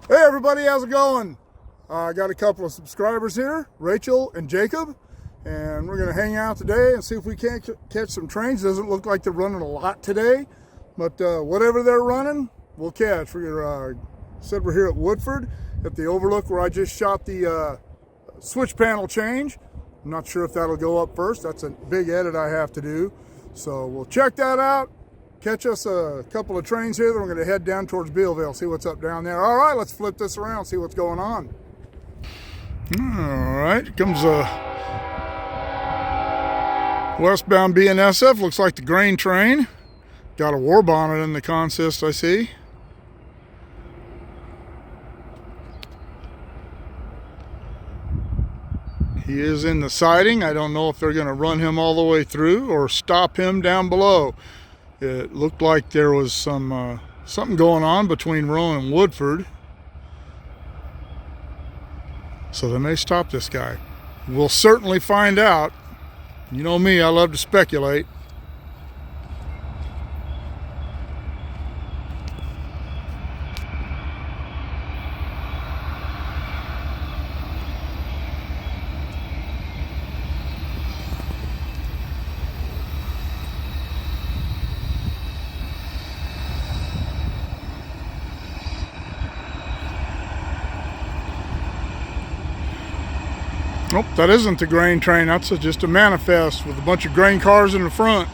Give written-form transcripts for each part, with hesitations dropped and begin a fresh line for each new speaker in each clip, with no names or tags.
Hey everybody, how's it going? I got a couple of subscribers here, Rachel and Jacob, and we're going to hang out today and see if we can't catch some trains. Doesn't look like they're running a lot today, but whatever they're running, we'll catch. We're here at Woodford at the overlook where I just shot the switch panel change. I'm not sure if that'll go up first. That's a big edit I have to do. So we'll check that out. Catch us a couple of trains here, then we're going to head down towards Bealville, see what's up down there. All right, let's flip this around, see what's going on. All right, here comes a westbound BNSF. Looks like the grain train. Got a war bonnet in the consist, I see. He is in the siding. I don't know if they're going to run him all the way through or stop him down below. It looked like there was something going on between Rowan and Woodford. So they may stop this guy. We'll certainly find out. You know me, I love to speculate. Nope, that isn't the grain train. That's just a manifest with a bunch of grain cars in the front.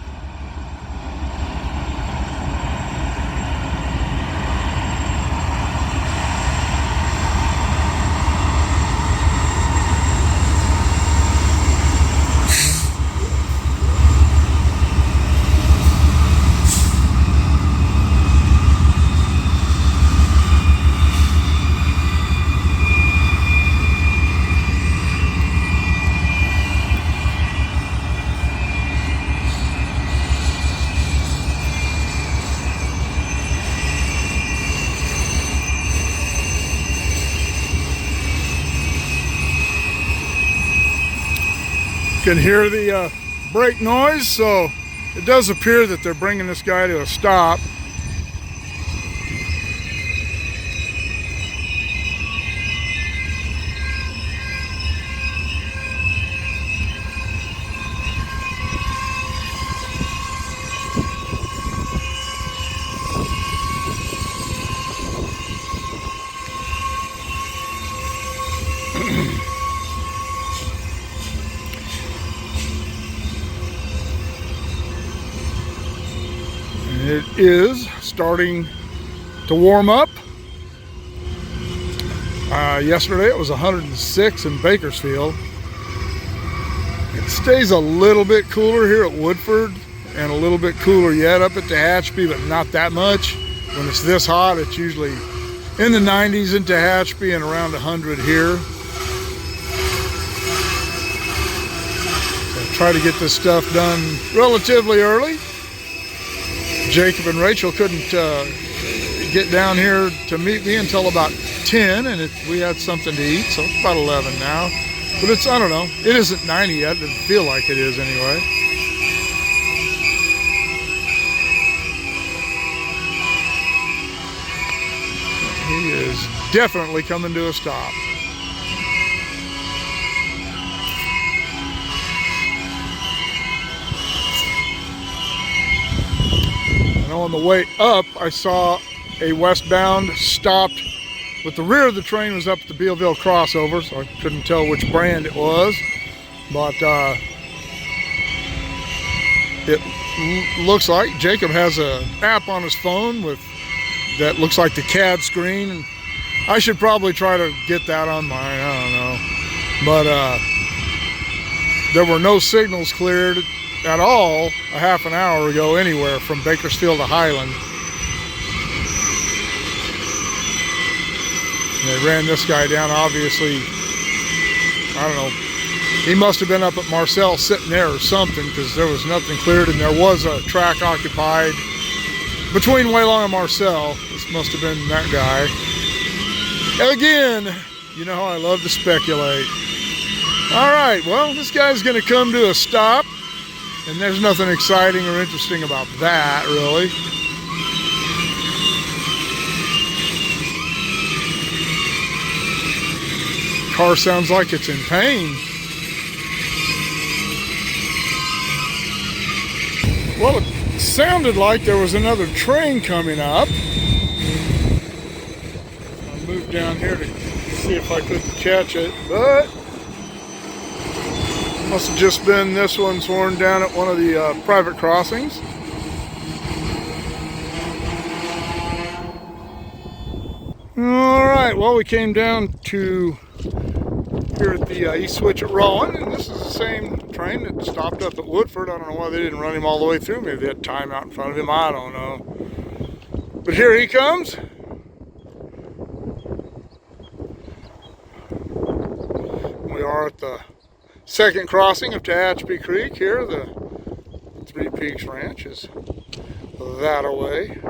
Can hear the brake noise, so it does appear that they're bringing this guy to a stop. It is starting to warm up. Yesterday it was 106 in Bakersfield. It stays a little bit cooler here at Woodford and a little bit cooler yet up at Tehachapi, but not that much. When it's this hot, it's usually in the 90s in Tehachapi and around 100 here. So try to get this stuff done relatively early. Jacob and Rachel couldn't get down here to meet me until about 10, and we had something to eat, so it's about 11 now. But it's, I don't know, it isn't 90 yet. It doesn't feel like it is anyway. He is definitely coming to a stop. On the way up, I saw a westbound stopped, but the rear of the train was up at the Bealville crossover, so I couldn't tell which brand it was. But it looks like Jacob has an app on his phone that looks like the CAD screen, and I should probably try to get that on mine. I don't know, but there were no signals cleared at all a half an hour ago anywhere from Bakersfield to Highland. And they ran this guy down, obviously. I don't know, he must have been up at Marcel sitting there or something, because there was nothing cleared and there was a track occupied between Waylon and Marcel. This must have been that guy. Again, you know how I love to speculate. All right, well, this guy's gonna come to a stop. And there's nothing exciting or interesting about that, really. car sounds like it's in pain. Well, it sounded like there was another train coming up. I moved down here to see if I could catch it, but must have just been this one's horn down at one of the private crossings. All right, well, we came down to here at the East Switch at Rowan, and this is the same train that stopped up at Woodford. I don't know why they didn't run him all the way through. Maybe they had time out in front of him. I don't know. But here he comes. We are at the second crossing of Tehachapi Creek here. The Three Peaks Ranch is that away.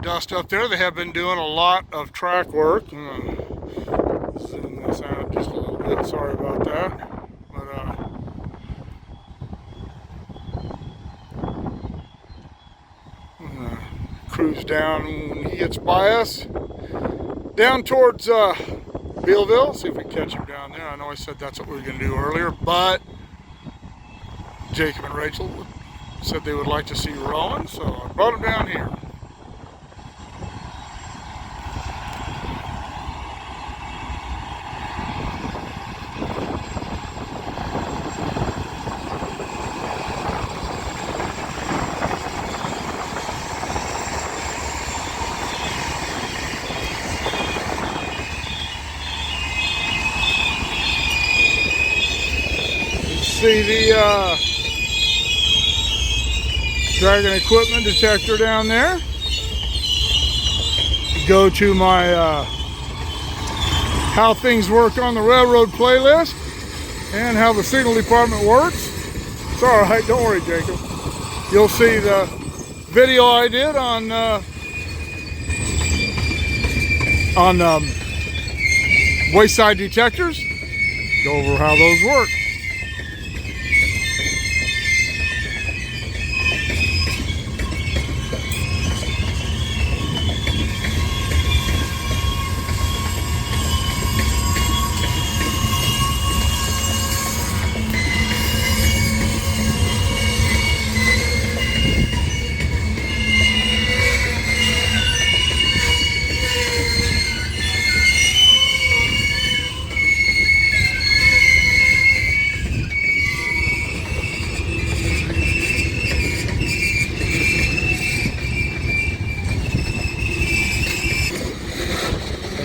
Dust up there. They have been doing a lot of track work. Zoom this out just a little bit. Sorry about that. But cruise down when he gets by us, down towards Bealville. See if we can catch him down there. I know I said that's what we were going to do earlier, but Jacob and Rachel said they would like to see Rowan, so I brought him down here. See the Dragon equipment detector down there. Go to my how things work on the railroad playlist and how the signal department works. It's all right, don't worry, Jacob. You'll see the video I did on wayside detectors. Go over how those work.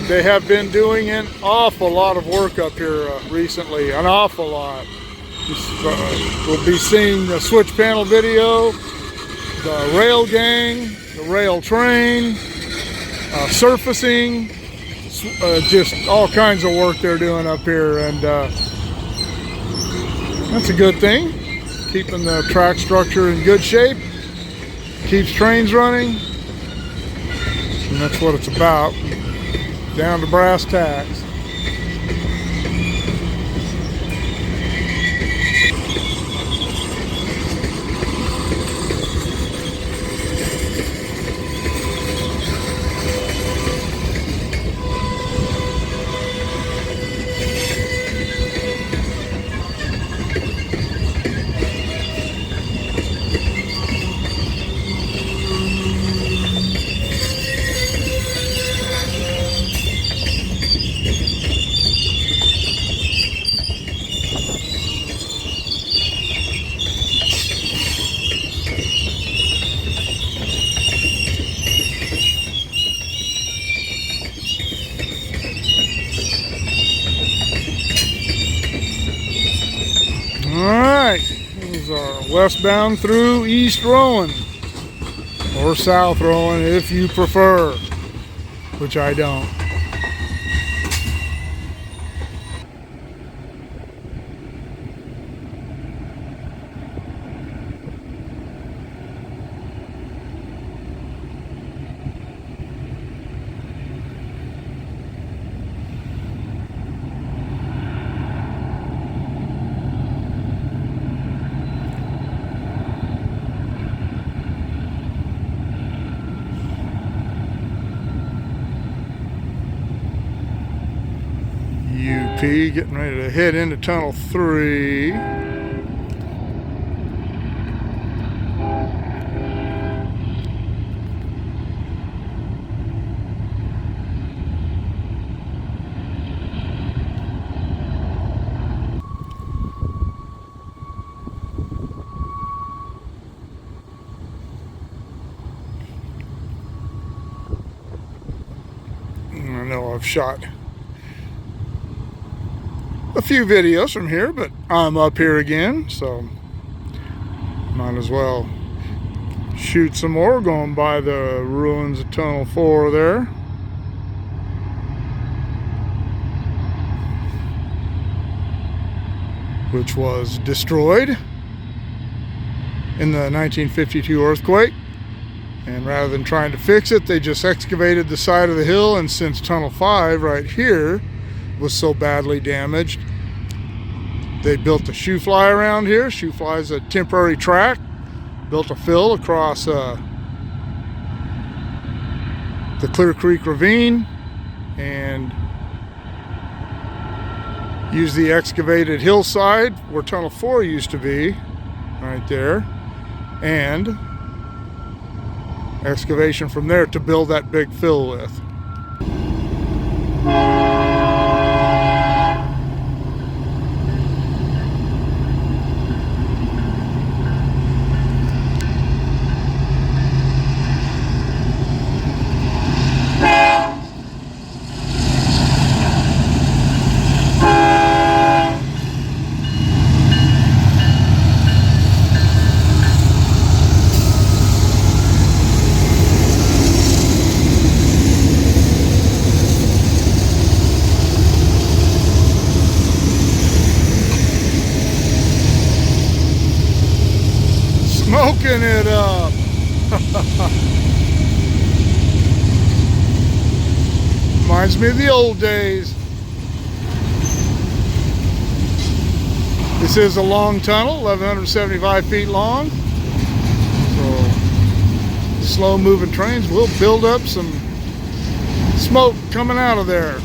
They have been doing an awful lot of work up here recently, an awful lot. We'll be seeing the switch panel video, the rail gang, the rail train, surfacing, just all kinds of work they're doing up here, and that's a good thing. Keeping the track structure in good shape, keeps trains running, and that's what it's about. Down to brass tacks. Alright, these are westbound through East Rowan, or South Rowan if you prefer, which I don't. Tehachapi, getting ready to head into Tunnel 3. I know I've shot a few videos from here, but I'm up here again, so might as well shoot some more, going by the ruins of Tunnel 4 there. Which was destroyed in the 1952 earthquake. And rather than trying to fix it, they just excavated the side of the hill. And since Tunnel 5 right here was so badly damaged, they built a shoe fly around here. Shoe fly is a temporary track. Built a fill across the Clear Creek Ravine and used the excavated hillside where Tunnel 4 used to be, right there, and excavation from there to build that big fill with. Smoking it up. Reminds me of the old days. This is a long tunnel, 1,175 feet long. So slow moving trains will build up some smoke coming out of there.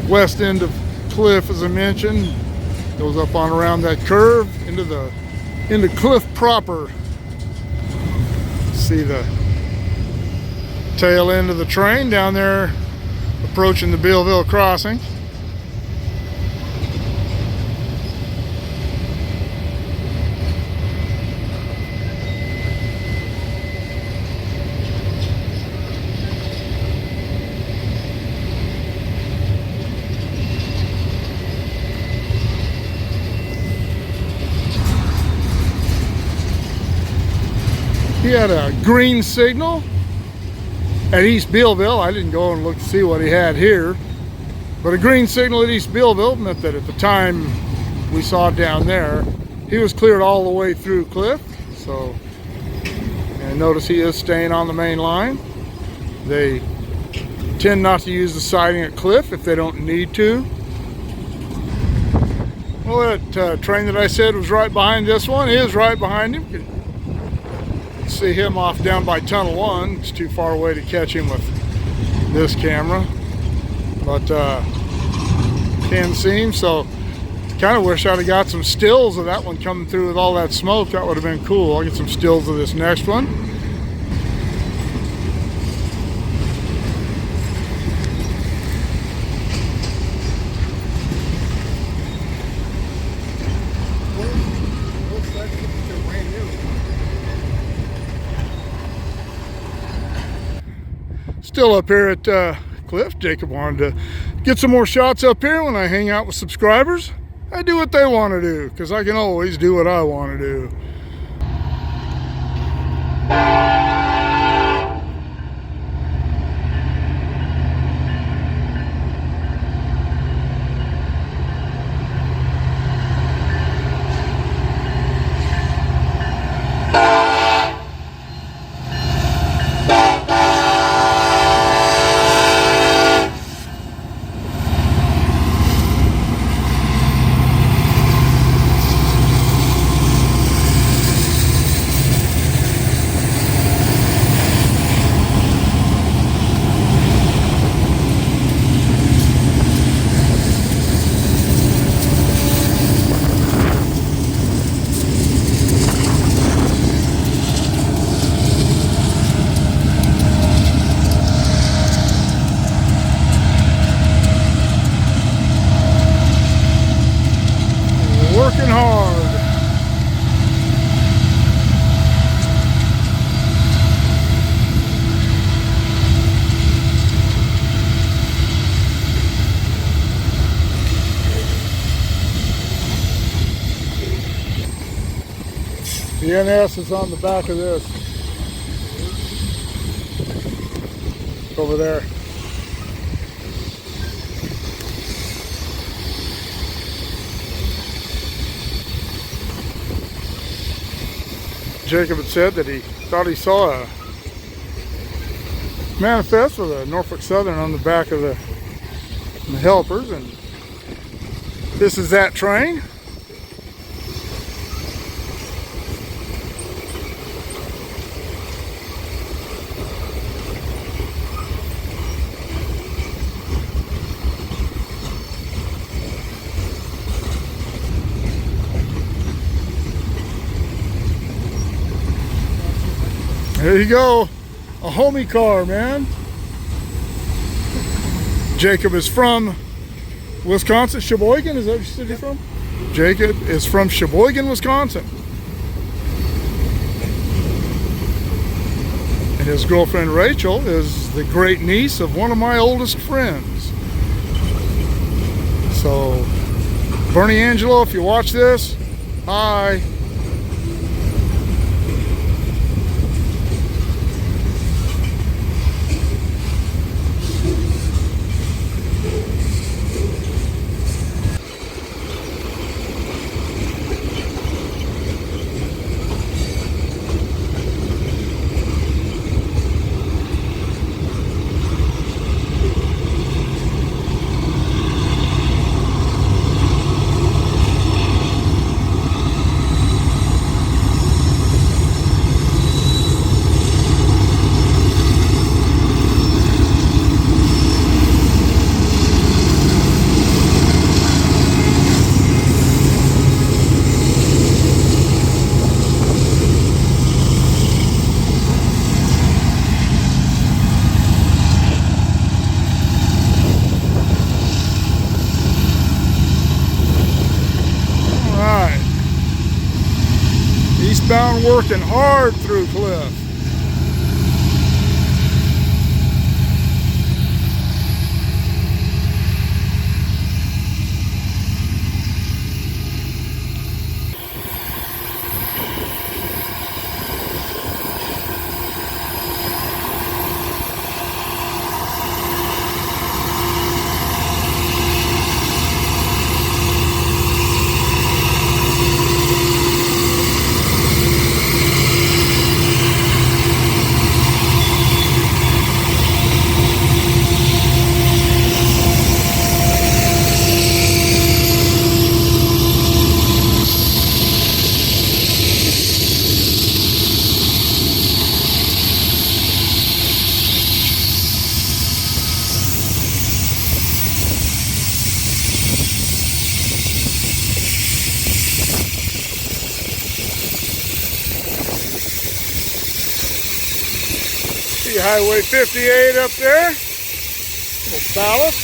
West end of cliff, as I mentioned, goes up on around that curve into cliff proper. See the tail end of the train down there approaching the Bealville crossing. He had a green signal at East Bealville. I didn't go and look to see what he had here, but a green signal at East Bealville meant that at the time we saw down there, he was cleared all the way through Cliff. So, and notice he is staying on the main line. They tend not to use the siding at Cliff if they don't need to. Well, that train that I said was right behind this one is right behind him. See him off down by Tunnel 1. It's too far away to catch him with this camera, but can see him. So kind of wish I'd have got some stills of that one coming through with all that smoke. That would have been cool. I'll get some stills of this next one. Still up here at Cliff. Jacob wanted to get some more shots up here when I hang out with subscribers. I do what they want to do, because I can always do what I want to do. working hard. BNS is on the back of this. Over there. Jacob had said that he thought he saw a manifest with a Norfolk Southern on the back of the helpers, and this is that train. There you go, a homie car, man. Jacob is from Wisconsin, Sheboygan, is that your city from? Jacob is from Sheboygan, Wisconsin. And his girlfriend Rachel is the great niece of one of my oldest friends. So, Bernie Angelo, if you watch this, hi. Eastbound, working hard through Cliff. See Highway 58 up there, little ballast.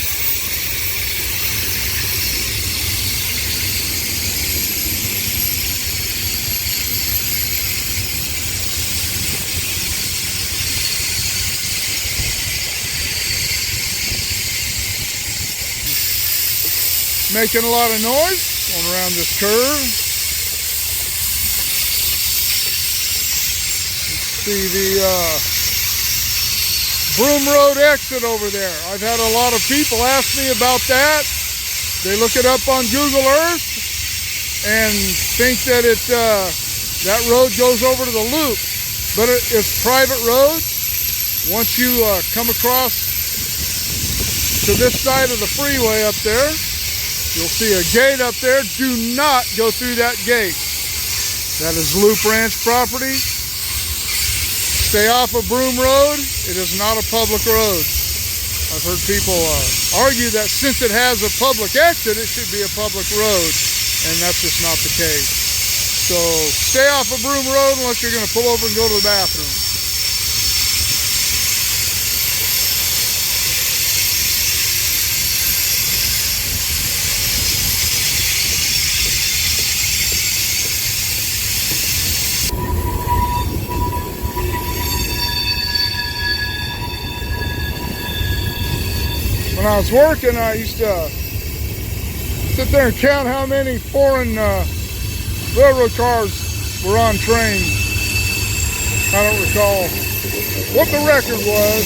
Making a lot of noise going around this curve. See the Broom Road exit over there. I've had a lot of people ask me about that. They look it up on Google Earth and think that that road goes over to the loop, but it's private road. Once you come across to this side of the freeway up there, you'll see a gate up there. Do not go through that gate. That is Loop Ranch property. Stay off of Broom Road. It is not a public road. I've heard people argue that since it has a public exit, it should be a public road, and that's just not the case. So stay off of Broom Road unless you're going to pull over and go to the bathroom. I was working, I used to sit there and count how many foreign railroad cars were on trains. I don't recall what the record was,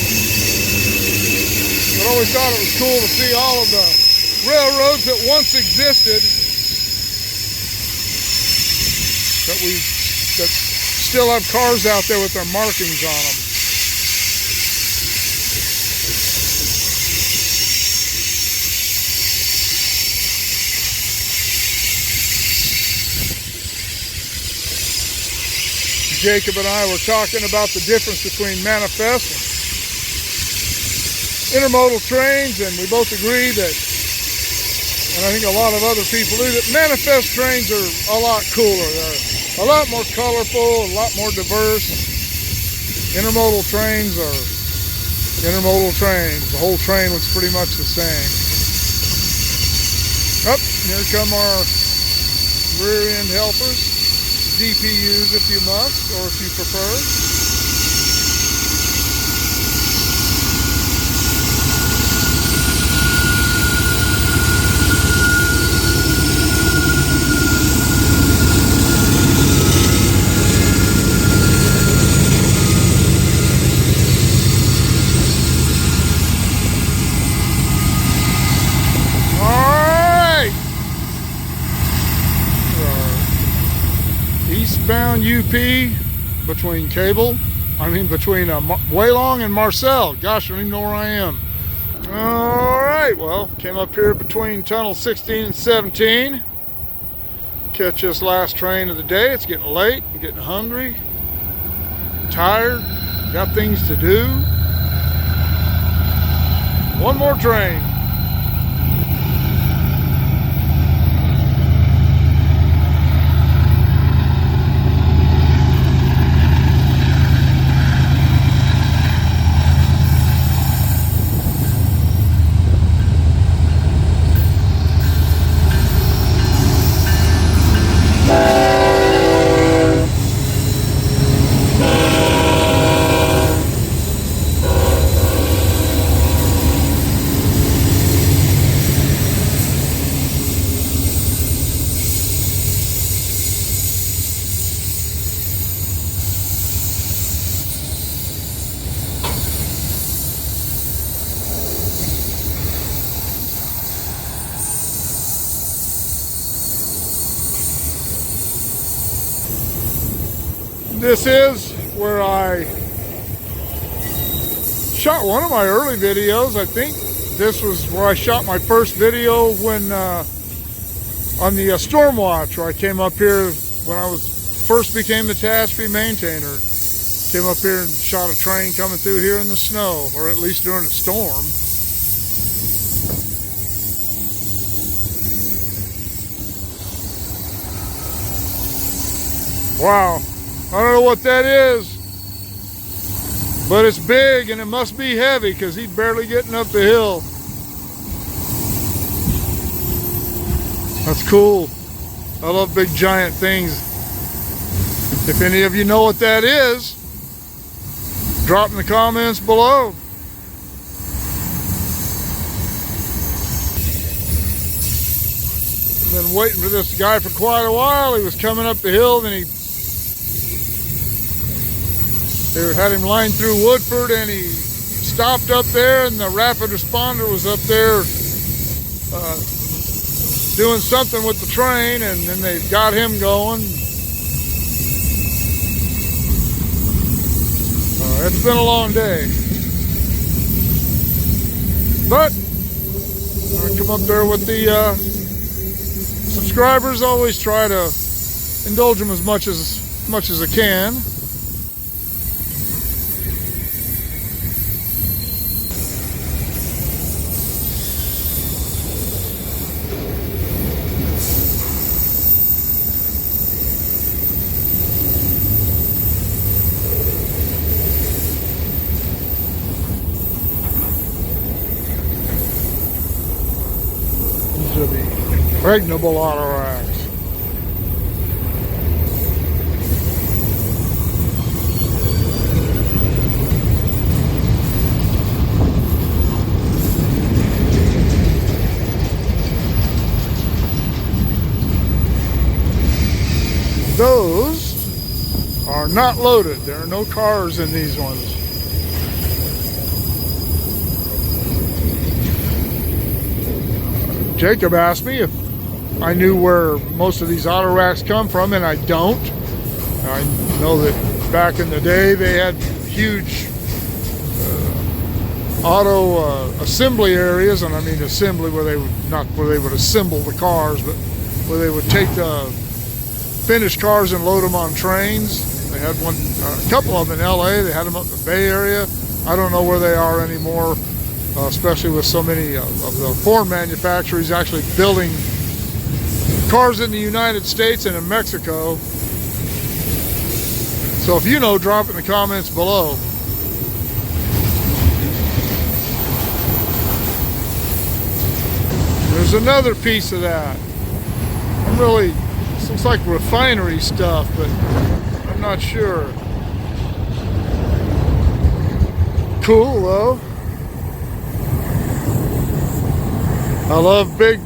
but I always thought it was cool to see all of the railroads that once existed that still have cars out there with their markings on them. Jacob and I were talking about the difference between manifest and intermodal trains, and we both agree that, and I think a lot of other people do, that manifest trains are a lot cooler. They're a lot more colorful, a lot more diverse. Intermodal trains are intermodal trains. The whole train looks pretty much the same. Up, here come our rear end helpers. DPUs if you must, or if you prefer. Eastbound UP between between Waylong and Marcel. Gosh, I don't even know where I am. All right, well, came up here between tunnel 16 and 17. Catch this last train of the day. It's getting late. I'm getting hungry, tired, got things to do. One more train. This is where I shot one of my early videos. I think this was where I shot my first video when on the Stormwatch, where I came up here when I first became the Tehachapi maintainer. Came up here and shot a train coming through here in the snow, or at least during a storm. Wow. I don't know what that is, but it's big and it must be heavy because he's barely getting up the hill. That's cool. I love big giant things. If any of you know what that is, drop in the comments below. Been waiting for this guy for quite a while. He was coming up the hill, then they had him lined through Woodford, and he stopped up there, and the rapid responder was up there doing something with the train, and then they got him going. It's been a long day. But I come up there with the subscribers. Always try to indulge them as much as I can. To the impregnable auto racks. those are not loaded. There are no cars in these ones. Jacob asked me if I knew where most of these auto racks come from, and I don't. I know that back in the day they had huge auto assembly areas, and I mean assembly where they would, not where they would assemble the cars, but where they would take the finished cars and load them on trains. They had one, a couple of them in LA. They had them up in the Bay Area. I don't know where they are anymore, especially with so many of the foreign manufacturers actually building cars in the United States and in Mexico. So if you know, drop it in the comments below. There's another piece of that. I'm really, this looks like refinery stuff, but I'm not sure. Cool though. I love big,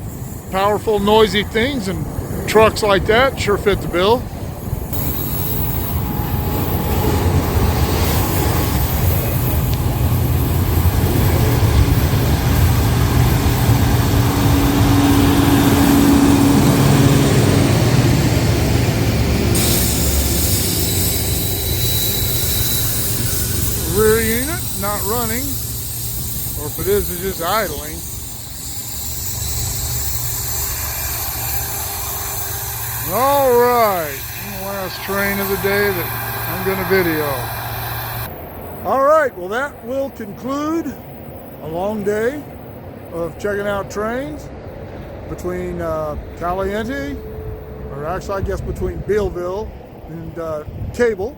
powerful, noisy things, and trucks like that sure fit the bill. Rear unit not running, or if it is, it's just idling. All right, last train of the day that I'm going to video. All right, well that will conclude a long day of checking out trains between Caliente, or actually I guess between Bealville and Cable.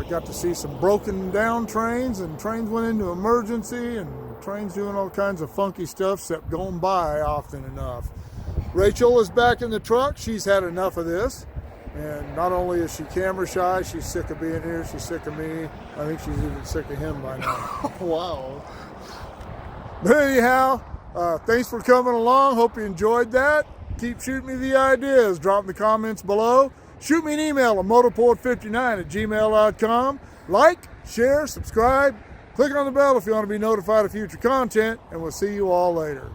Got to see some broken down trains, and trains went into emergency, and trains doing all kinds of funky stuff except going by often enough. Rachel is back in the truck. She's had enough of this, and not only is she camera shy, she's sick of being here, she's sick of me. I think she's even sick of him by now. Wow. But anyhow, thanks for coming along. Hope you enjoyed that. Keep shooting me the ideas. Drop in the comments below. Shoot me an email at motorport59@gmail.com. Like, share, subscribe, click on the bell if you want to be notified of future content, and we'll see you all later.